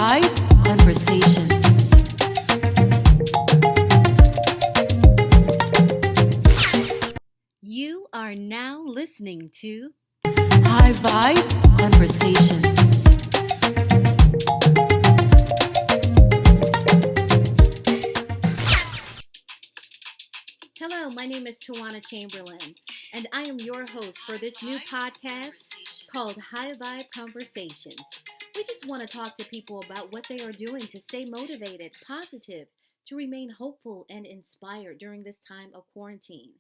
HighVibe Conversations. You are now listening to HighVibe Conversations. Hello, my name is Tawana Chamberlain, and I am your host for this new podcast called HighVibe Conversations. We just want to talk to people about what they are doing to stay motivated, positive, to remain hopeful and inspired during this time of quarantine.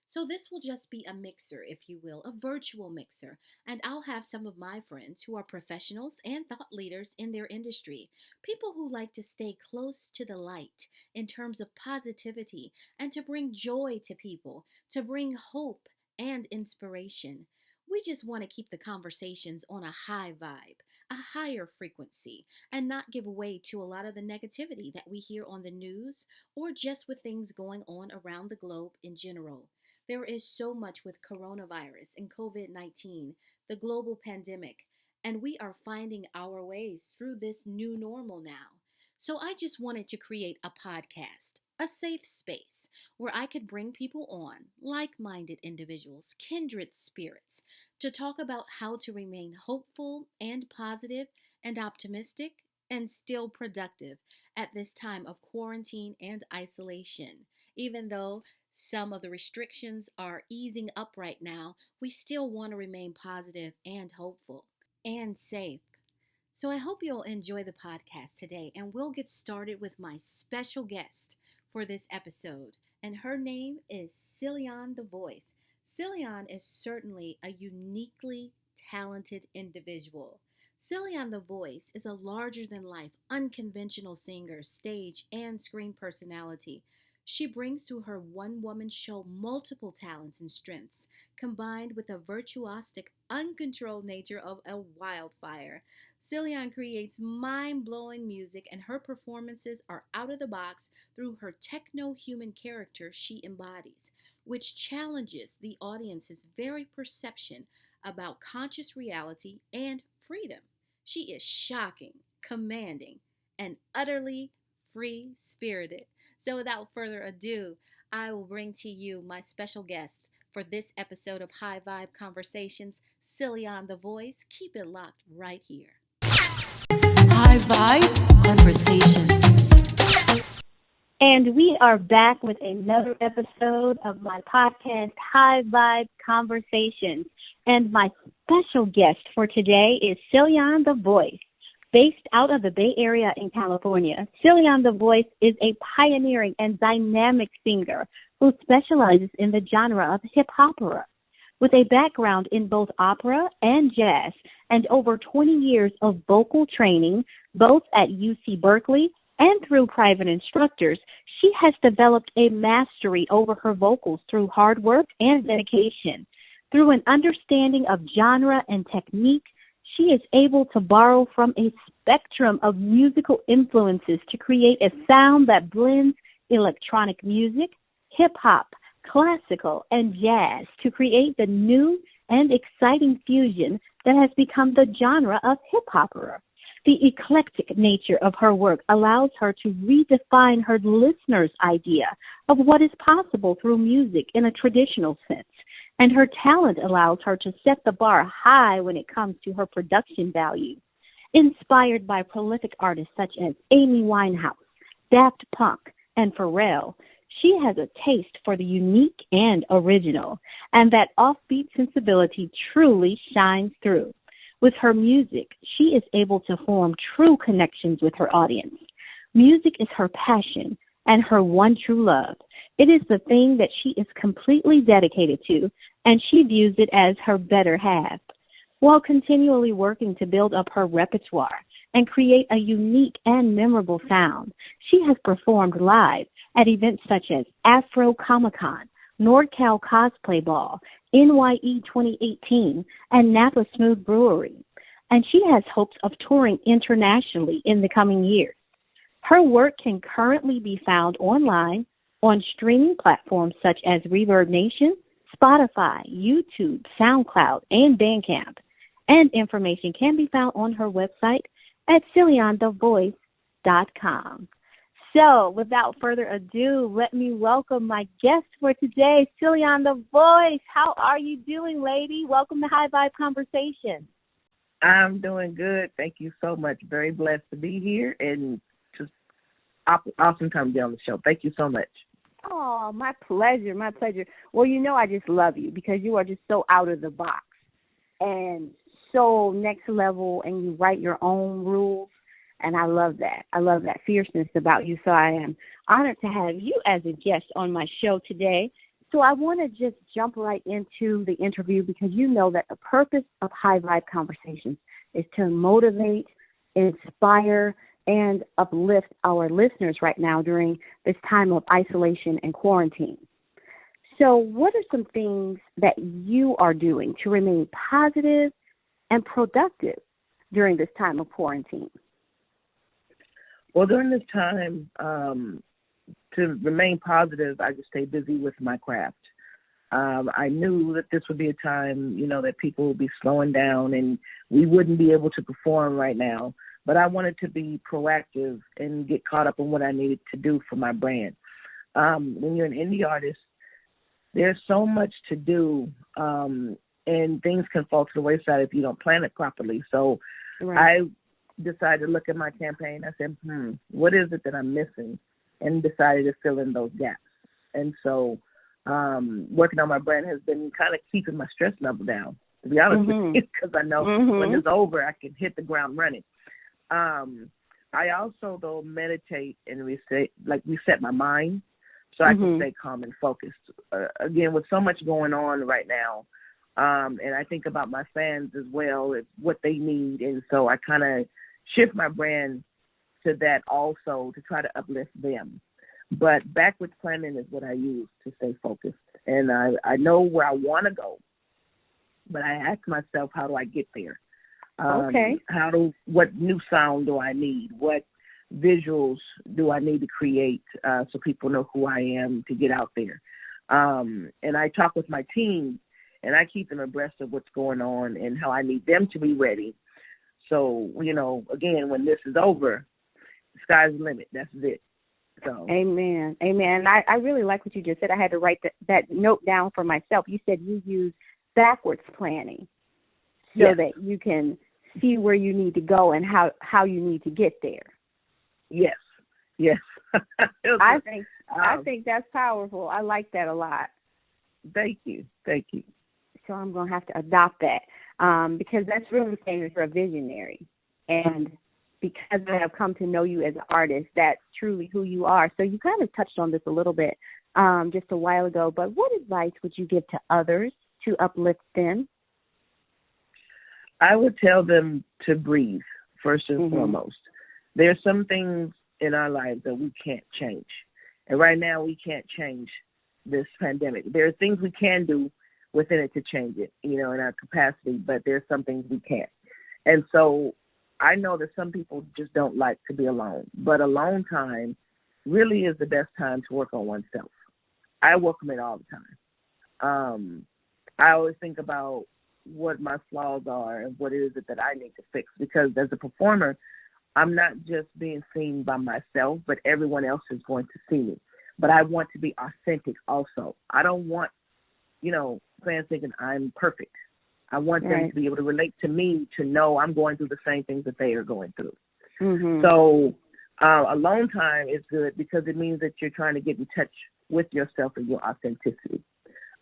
So this will just be a mixer, if you will, a virtual mixer, and I'll have some of my friends who are professionals and thought leaders in their industry, people who like to stay close to the light in terms of positivity and to bring joy to people, to bring hope and inspiration. We just want to keep the conversations on a high vibe, a higher frequency, and not give way to a lot of the negativity that we hear on the news or just with things going on around the globe in general. There is so much with coronavirus and COVID 19, the global pandemic, and we are finding our ways through this new normal now. So I just wanted to create a podcast, a safe space where I could bring people on, like minded individuals, kindred spirits, to talk about how to remain hopeful and positive and optimistic and still productive at this time of quarantine and isolation. Even though some of the restrictions are easing up right now, we still want to remain positive and hopeful and safe. So I hope you'll enjoy the podcast today, and we'll get started with my special guest for this episode. And her name is Celiane the Voice. Celiane is certainly a uniquely talented individual. Celiane the Voice is a larger than life, unconventional singer, stage, and screen personality. She brings to her one woman show multiple talents and strengths, combined with a virtuosic, uncontrolled nature of a wildfire. Celiane creates mind blowing music, and her performances are out of the box through her techno human character she embodies, which challenges the audience's very perception about conscious reality and freedom. She is shocking, commanding, and utterly free spirited. So, without further ado, I will bring to you my special guest for this episode of High Vibe Conversations, Celiane the Voice. Keep it locked right here. HighVibe Conversations. And we are back with another episode of my podcast, High Vibe Conversations. And my special guest for today is Celiane the Voice. Based out of the Bay Area in California, Celiane the Voice is a pioneering and dynamic singer who specializes in the genre of hip-opera. With a background in both opera and jazz and over 20 years of vocal training, both at UC Berkeley and through private instructors, she has developed a mastery over her vocals through hard work and dedication. Through an understanding of genre and technique, she is able to borrow from a spectrum of musical influences to create a sound that blends electronic music, hip-hop, classical, and jazz to create the new and exciting fusion that has become the genre of hip-opera. The eclectic nature of her work allows her to redefine her listeners' idea of what is possible through music in a traditional sense. And her talent allows her to set the bar high when it comes to her production value. Inspired by prolific artists such as Amy Winehouse, Daft Punk, and Pharrell, she has a taste for the unique and original, and that offbeat sensibility truly shines through. With her music, she is able to form true connections with her audience. Music is her passion and her one true love. It is the thing that she is completely dedicated to, and she views it as her better half. While continually working to build up her repertoire and create a unique and memorable sound, she has performed live at events such as Afro Comic-Con, NorCal Cosplay Ball, NYE 2018, and Napa Smooth Brewery. And she has hopes of touring internationally in the coming years. Her work can currently be found online on streaming platforms such as Reverb Nation, Spotify, YouTube, SoundCloud, and Bandcamp. And information can be found on her website at CelianeTheVoice.com. So, without further ado, let me welcome my guest for today, Celiane the Voice. How are you doing, lady? Welcome to HighVibe Conversations. I'm doing good. Thank you so much. Very blessed to be here and just awesome time to be on the show. Thank you so much. Oh, my pleasure, my pleasure. Well, you know I just love you because you are just so out of the box and so next level, and you write your own rules, and I love that. I love that fierceness about you, so I am honored to have you as a guest on my show today. So I want to just jump right into the interview because you know that the purpose of HighVibe Conversations is to motivate, inspire, and uplift our listeners right now during this time of isolation and quarantine. So what are some things that you are doing to remain positive and productive during this time of quarantine? Well, during this time, to remain positive, I just stay busy with my craft. I knew that this would be a time, that people would be slowing down and we wouldn't be able to perform right now. But I wanted to be proactive and get caught up in what I needed to do for my brand. When you're an indie artist, there's so much to do, and things can fall to the wayside if you don't plan it properly. So right. I decided to look at my campaign. I said, what is it that I'm missing? And decided to fill in those gaps. And so working on my brand has been kind of keeping my stress level down, to be honest with you, because I know when it's over, I can hit the ground running. I also, though, meditate and reset my mind so I can stay calm and focused. Again, with so much going on right now, and I think about my fans as well, it's what they need. And so I kind of shift my brand to that also to try to uplift them. But backwards planning is what I use to stay focused. And I know where I want to go, but I ask myself, how do I get there? What new sound do I need? What visuals do I need to create so people know who I am to get out there? And I talk with my team, and I keep them abreast of what's going on and how I need them to be ready. So, again, when this is over, the sky's the limit. That's it. So. Amen. I really like what you just said. I had to write that note down for myself. You said you use backwards planning so that you can see where you need to go and how you need to get there. Yes. I think that's powerful. I like that a lot. Thank you. So I'm going to have to adopt that because that's really saying you're a visionary. And because I have come to know you as an artist, that's truly who you are. So you kind of touched on this a little bit just a while ago, but what advice would you give to others to uplift them? I would tell them to breathe, first and foremost. There are some things in our lives that we can't change. And right now we can't change this pandemic. There are things we can do within it to change it, in our capacity, but there's some things we can't. And so I know that some people just don't like to be alone, but alone time really is the best time to work on oneself. I welcome it all the time. I always think about what my flaws are and what is it that I need to fix, because as a performer, I'm not just being seen by myself, but everyone else is going to see me. But I want to be authentic also. I don't want, fans thinking I'm perfect. I want them to be able to relate to me, to know I'm going through the same things that they are going through. So alone time is good because it means that you're trying to get in touch with yourself and your authenticity.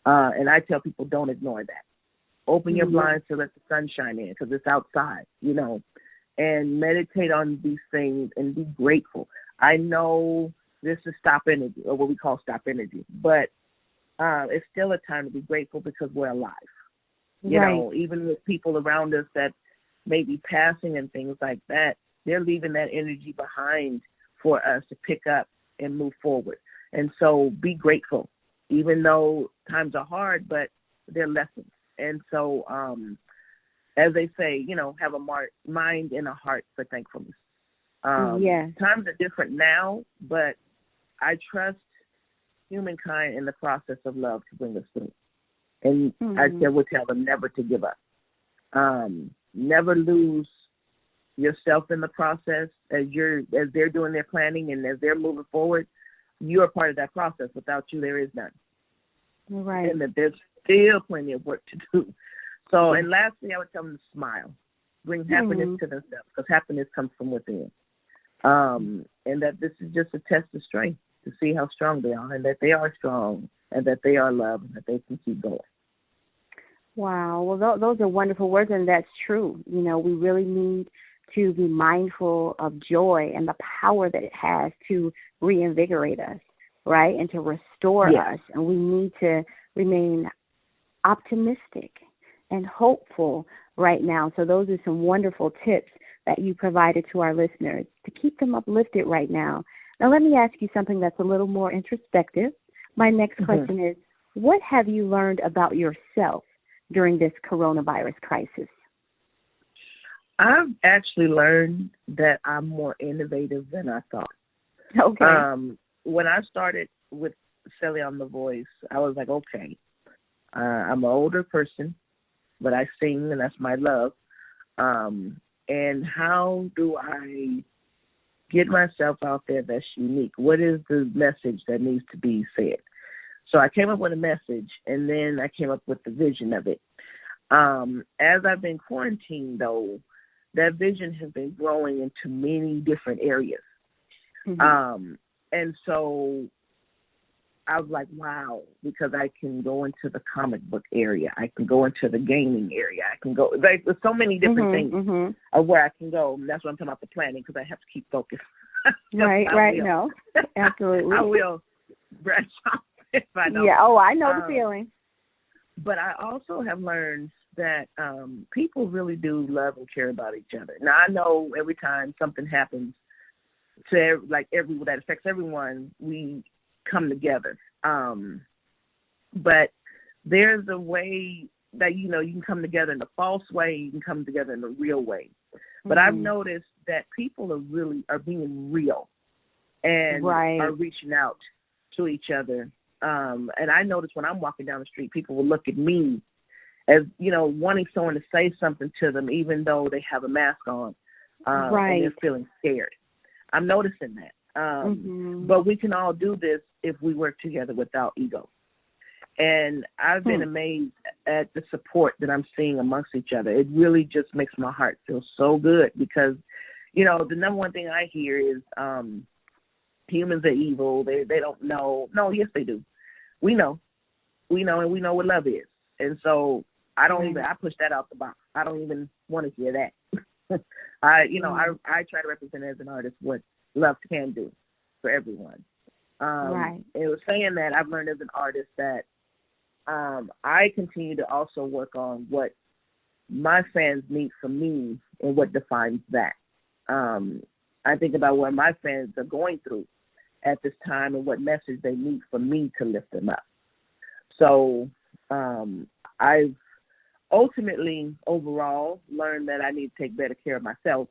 And I tell people, don't ignore that. Open your blinds to let the sun shine in because it's outside, and meditate on these things and be grateful. I know this is stop energy, or what we call stop energy, but it's still a time to be grateful because we're alive. Even with people around us that may be passing and things like that, they're leaving that energy behind for us to pick up and move forward. And so be grateful, even though times are hard, but they're lessons. And so, as they say, have a mind and a heart for thankfulness. Times are different now, but I trust humankind in the process of love to bring us through. And I would tell them never to give up. Never lose yourself in the process as they're doing their planning and as they're moving forward. You're part of that process. Without you, there is none. Right. And that there's still plenty of work to do. So, and lastly, I would tell them to smile, bring happiness to themselves, because happiness comes from within. And that this is just a test of strength to see how strong they are, and that they are strong, and that they are loved, and that they can keep going. Wow. Well, those are wonderful words, and that's true. You know, we really need to be mindful of joy and the power that it has to reinvigorate us, right, and to restore us. And we need to remain optimistic and hopeful right now. So those are some wonderful tips that you provided to our listeners to keep them uplifted right now. Now, let me ask you something that's a little more introspective. My next question is, what have you learned about yourself during this coronavirus crisis? I've actually learned that I'm more innovative than I thought. Okay. When I started with Celiane the Voice, I was like, okay, I'm an older person, but I sing, and that's my love. And how do I get myself out there that's unique? What is the message that needs to be said? So I came up with a message, and then I came up with the vision of it. As I've been quarantined, though, that vision has been growing into many different areas. And so I was like, wow, because I can go into the comic book area. I can go into the gaming area. I can go, there's so many different things of where I can go. And that's what I'm talking about, the planning, because I have to keep focused. Right. No, absolutely. I will branch off if I know. Yeah, I know the feeling. But I also have learned that people really do love and care about each other. Now, I know every time something happens to that affects everyone, we come together. But there's a way that, you can come together in a false way, you can come together in a real way. But I've noticed that people are being real and are reaching out to each other. And I notice when I'm walking down the street, people will look at me as, wanting someone to say something to them, even though they have a mask on, and they're feeling scared. I'm noticing that. But we can all do this if we work together without ego. And I've been amazed at the support that I'm seeing amongst each other. It really just makes my heart feel so good because, the number one thing I hear is humans are evil. They don't know. No, yes, they do. We know, and we know what love is. And so I push that out the box. I don't even want to hear that. I try to represent as an artist what love can do for everyone. It was saying that I've learned as an artist that I continue to also work on what my fans need from me and what defines that. I think about what my fans are going through at this time and what message they need from me to lift them up. So I've ultimately, overall, learned that I need to take better care of myself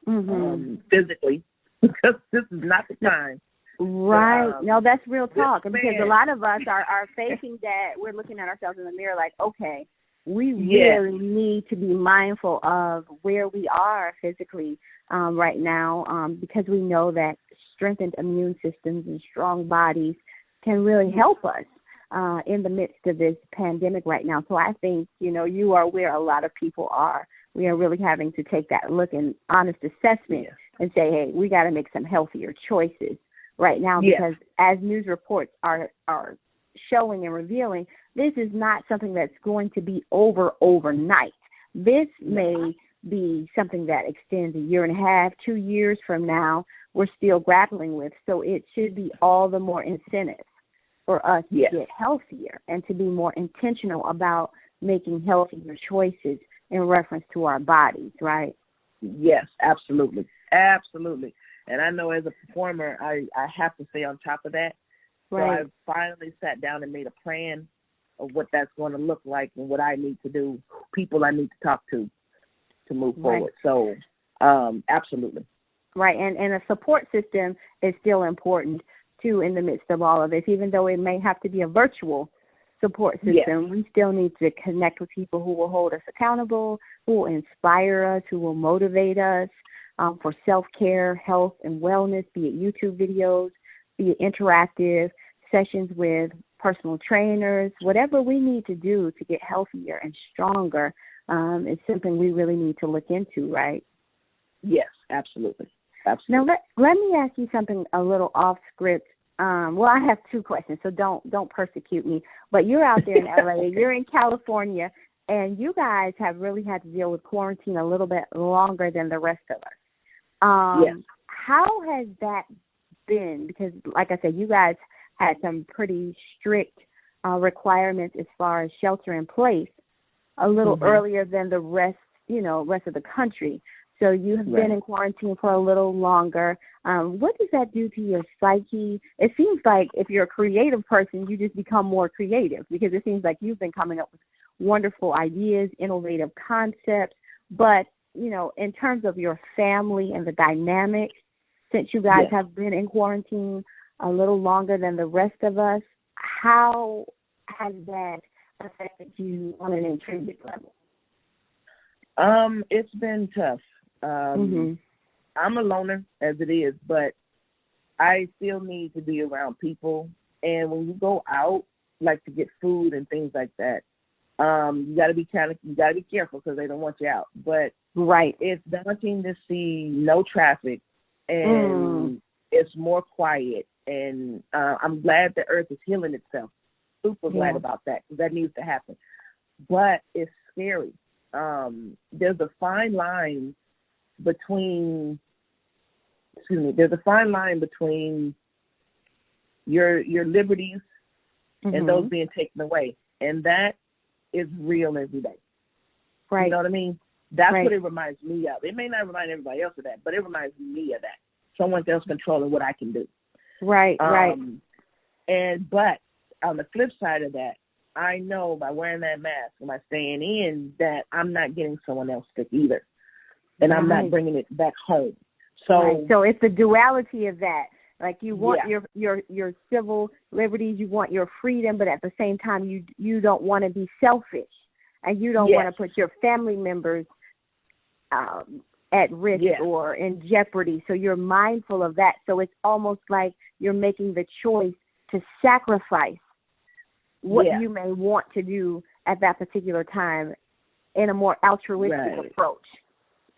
physically because this is not the time. Right. No, that's real talk because a lot of us are facing that. We're looking at ourselves in the mirror like, okay, we really need to be mindful of where we are physically right now because we know that strengthened immune systems and strong bodies can really help us in the midst of this pandemic right now. So I think, you are where a lot of people are. We are really having to take that look and honest assessment and say, hey, we got to make some healthier choices right now because as news reports are showing and revealing, this is not something that's going to be over overnight. This may be something that extends a year and a half, 2 years from now, we're still grappling with. So it should be all the more incentive for us to get healthier and to be more intentional about making healthier choices in reference to our bodies, right? Yes, absolutely. Absolutely. And I know as a performer, I have to stay on top of that. Right. So I finally sat down and made a plan of what that's going to look like and what I need to do, people I need to talk to move forward. So absolutely. Right. And a support system is still important, too, in the midst of all of this, even though it may have to be a virtual support system. Yes. We still need to connect with people who will hold us accountable, who will inspire us, who will motivate us for self-care, health, and wellness, be it YouTube videos, be it interactive sessions with personal trainers, whatever we need to do to get healthier and stronger is something we really need to look into, right? Yes, absolutely. Now, let me ask you something a little off script. Well, I have two questions, so don't persecute me. But you're out there in LA, you're in California, and you guys have really had to deal with quarantine a little bit longer than the rest of us. Yes. How has that been? Because, like I said, you guys had some pretty strict requirements as far as shelter in place a little earlier than the rest of the country. So you have been in quarantine for a little longer. What does that do to your psyche? It seems like if you're a creative person, you just become more creative, because it seems like you've been coming up with wonderful ideas, innovative concepts. But, in terms of your family and the dynamics, since you guys have been in quarantine a little longer than the rest of us, how has that affected you on an intrinsic level? It's been tough. I'm a loner as it is, but I still need to be around people. And when you go out, like to get food and things like that, you got to be careful because they don't want you out. But it's daunting to see no traffic, and it's more quiet. And I'm glad the earth is healing itself. Super glad about that, because that needs to happen. But it's scary. There's a fine line between your liberties and those being taken away, and that is real every day. Right. You know what I mean? That's what it reminds me of. It may not remind everybody else of that, but it reminds me of that. Someone else controlling what I can do. Right. But on the flip side of that, I know by wearing that mask and by staying in that I'm not getting someone else sick either. And I'm not bringing it back home. So it's the duality of that. Like you want your civil liberties, you want your freedom, but at the same time you don't want to be selfish, and you don't want to put your family members at risk or in jeopardy. So you're mindful of that. So it's almost like you're making the choice to sacrifice what you may want to do at that particular time in a more altruistic approach.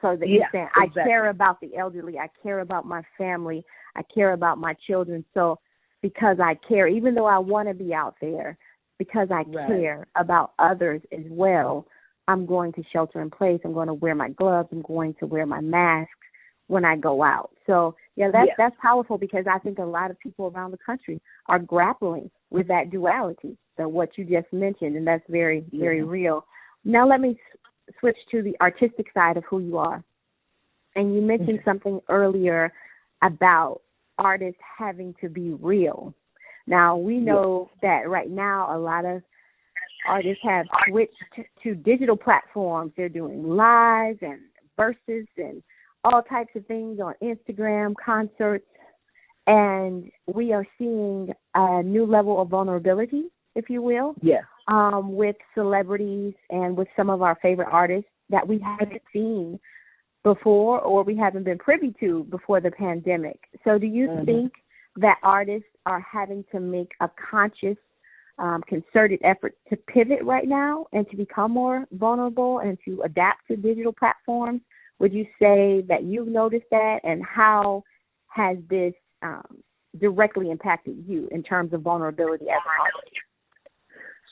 So that you're saying, I care about the elderly, I care about my family, I care about my children. So because I care, even though I want to be out there, because I care about others as well, I'm going to shelter in place. I'm going to wear my gloves. I'm going to wear my mask when I go out. So, that's powerful, because I think a lot of people around the country are grappling with that duality, so what you just mentioned, and that's very, very real. Now let me switch to the artistic side of who you are. And you mentioned something earlier about artists having to be real. Now, we know that right now a lot of artists have switched to digital platforms. They're doing lives and verses and all types of things on Instagram, concerts, and we are seeing a new level of vulnerability, if you will, with celebrities and with some of our favorite artists that we haven't seen before, or we haven't been privy to before the pandemic. So do you think that artists are having to make a conscious, concerted effort to pivot right now and to become more vulnerable and to adapt to digital platforms? Would you say that you've noticed that, and how has this directly impacted you in terms of vulnerability as an artist?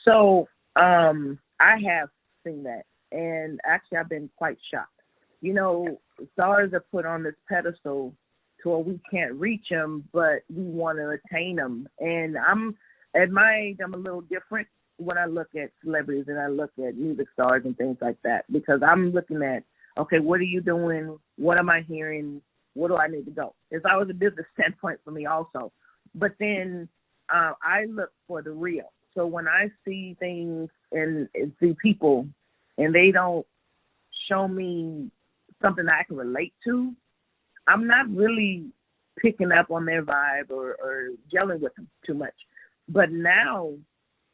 So I have seen that, and actually I've been quite shocked. Stars are put on this pedestal to where we can't reach them, but we want to attain them. And at my age, I'm a little different when I look at celebrities and I look at music stars and things like that, because I'm looking at, okay, what are you doing? What am I hearing? Where do I need to go? It's always a business standpoint for me also. But then I look for the real. So when I see things and see people and they don't show me something that I can relate to, I'm not really picking up on their vibe or gelling with them too much. But now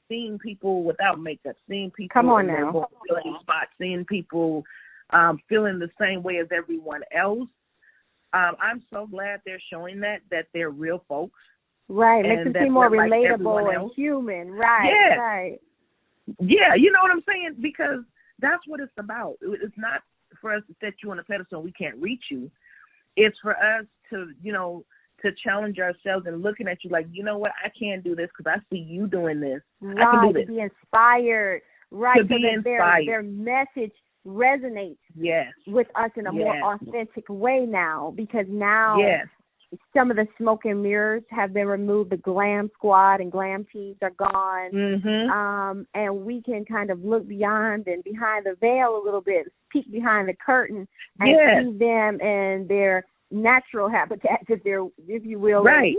seeing people without makeup, seeing people Come on in their now. vulnerability spots, seeing people feeling the same way as everyone else. I'm so glad they're showing that they're real folks. Right, makes and them seem more like relatable and human. Right, yes. right. Yeah, you know what I'm saying? Because that's what it's about. It's not for us to set you on a pedestal and we can't reach you. It's for us to, to challenge ourselves and looking at you like, you know what, I can do this because I see you doing this. Right, I can do this. to be inspired. Right, to be inspired. Their message resonates with us in a more authentic way now, because now some of the smoke and mirrors have been removed. The glam squad and glam teams are gone. Mm-hmm. And we can kind of look beyond and behind the veil a little bit, peek behind the curtain and see them in their natural habitats, if you will, right.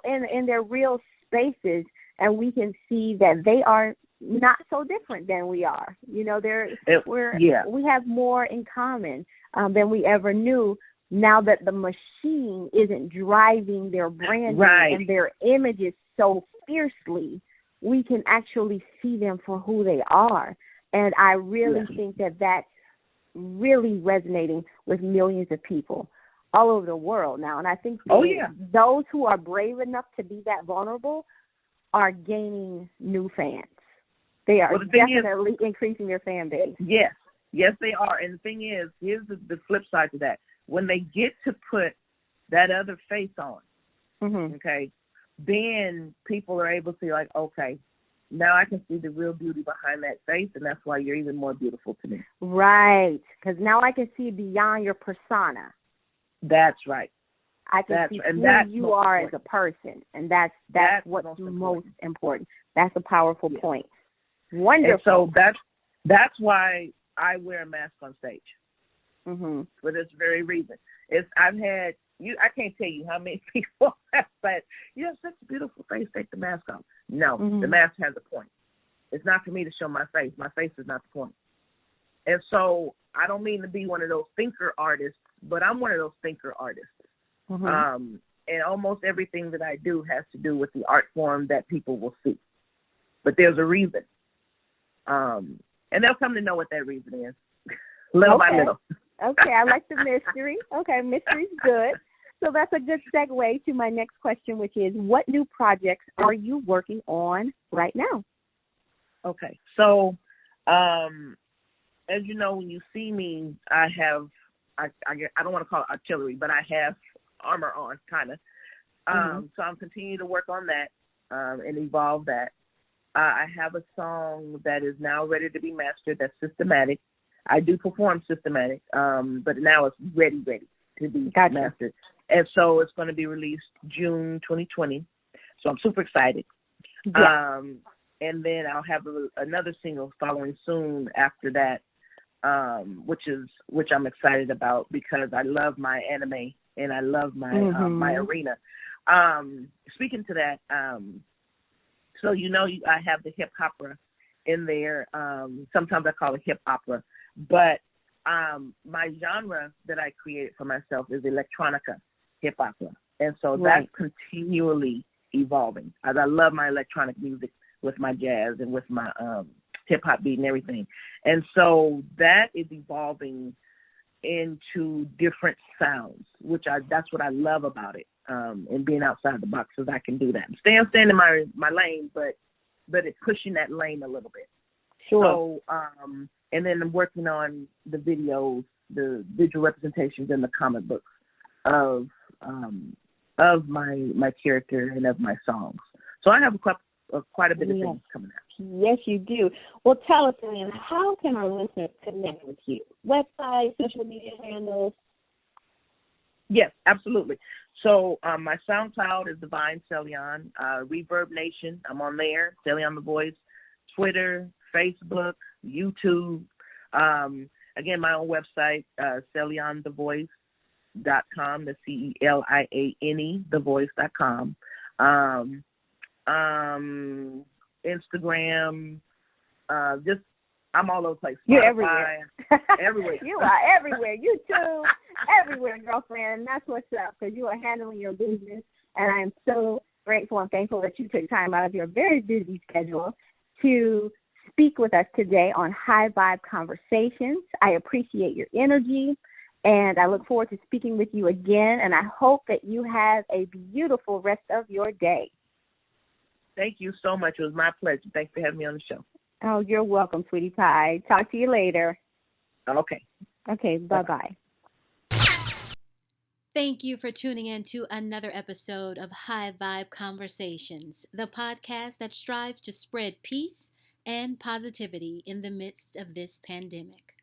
In their real spaces, and we can see that they are not so different than we are. We have more in common than we ever knew. Now that the machine isn't driving their branding and their images so fiercely, we can actually see them for who they are. And I really think that that's really resonating with millions of people all over the world now. And I think those who are brave enough to be that vulnerable are gaining new fans. They are definitely increasing their fan base. Yes, they are. And the thing is, here's the flip side to that. When they get to put that other face on, okay, then people are able to see, like, okay, now I can see the real beauty behind that face, and that's why you're even more beautiful to me. Right, because now I can see beyond your persona. That's right. I can see who you are as a person, and that's what's most important. That's a powerful point. Wonderful. And so that's why I wear a mask on stage. For this very reason. I've had I can't tell you how many people have said, you have such a beautiful face, take the mask off. No, the mask has a point. It's not for me to show my face. My face is not the point. And so I don't mean to be one of those thinker artists, but I'm one of those thinker artists. And almost everything that I do has to do with the art form that people will see. But there's a reason. And they'll come to know what that reason is, little by little. Okay, I like the mystery. Okay, mystery's good. So that's a good segue to my next question, which is, what new projects are you working on right now? Okay, so as you know, when you see me, I have, I don't want to call it artillery, but I have armor on, kind of. So I'm continuing to work on that and evolve that. I have a song that is now ready to be mastered that's systematic. I do perform systematic, but now it's ready to be mastered. And so it's going to be released June 2020. So I'm super excited. And then I'll have another single following soon after that, which I'm excited about because I love my anime and I love my my arena. Speaking to that, so I have the hip opera in there. Sometimes I call it hip opera. But my genre that I created for myself is electronica hip opera. And so that's continually evolving. I love my electronic music with my jazz and with my hip hop beat and everything. And so that is evolving into different sounds, that's what I love about it. And being outside the box, because I can do that. Staying in my lane, but it's pushing that lane a little bit. Sure. So, and then I'm working on the videos, the visual representations in the comic books of my character and of my songs. So I have quite a bit of things coming out. Yes, you do. Well, tell us, Celiane, how can our listeners connect with you? Website, social media handles? Yes, absolutely. So my SoundCloud is Divine Celiane. Reverb Nation, I'm on there. Celiane the Voice. Twitter, Facebook, YouTube. Again, my own website, CelianeTheVoice.com, the CELIANE, thevoice.com. Instagram, I'm all over the place. You're everywhere. Everywhere. You are everywhere. YouTube, everywhere, girlfriend. And that's what's up, because you are handling your business. And I am so grateful and thankful that you took time out of your very busy schedule to speak with us today on High Vibe Conversations. I appreciate your energy, and I look forward to speaking with you again, and I hope that you have a beautiful rest of your day. Thank you so much. It was my pleasure. Thanks for having me on the show. Oh, you're welcome, sweetie pie. Talk to you later. Okay. Okay, bye-bye. Thank you for tuning in to another episode of High Vibe Conversations, the podcast that strives to spread peace and positivity in the midst of this pandemic.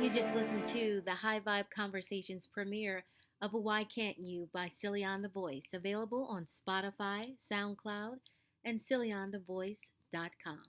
You just listened to the High Vibe Conversations premiere of Why Can't You by Celiane the Voice, available on Spotify, SoundCloud, and CelianeTheVoice.com.